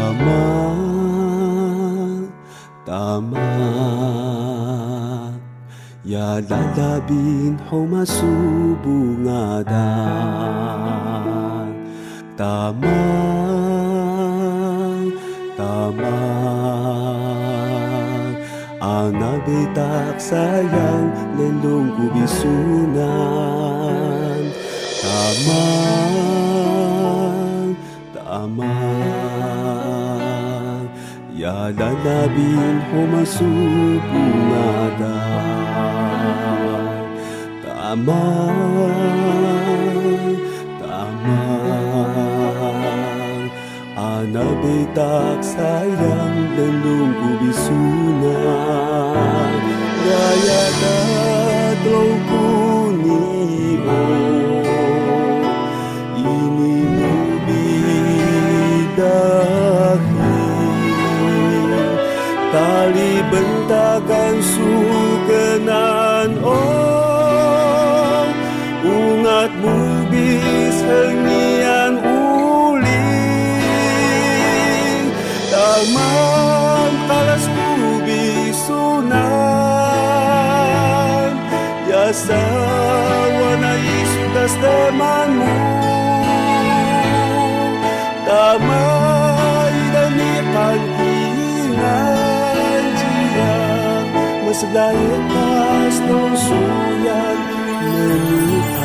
Tama, tama. Ya lalabin humasubungadan. Tama, tama. Ang nabitak sayang lendong kubisunan. Tama, tama. Ya lalabin humasubungadan. Tama, tama. Ang nabitak sayang lendong kubisunan. Gaya dadraw kuniyo inimubidahil tali bentakan sukenan ungat mubis hengian uling taman talas kubisunan yasa wanais sudas temanmu tamay danikan ingan jia masdayetas ng suyan menuhan.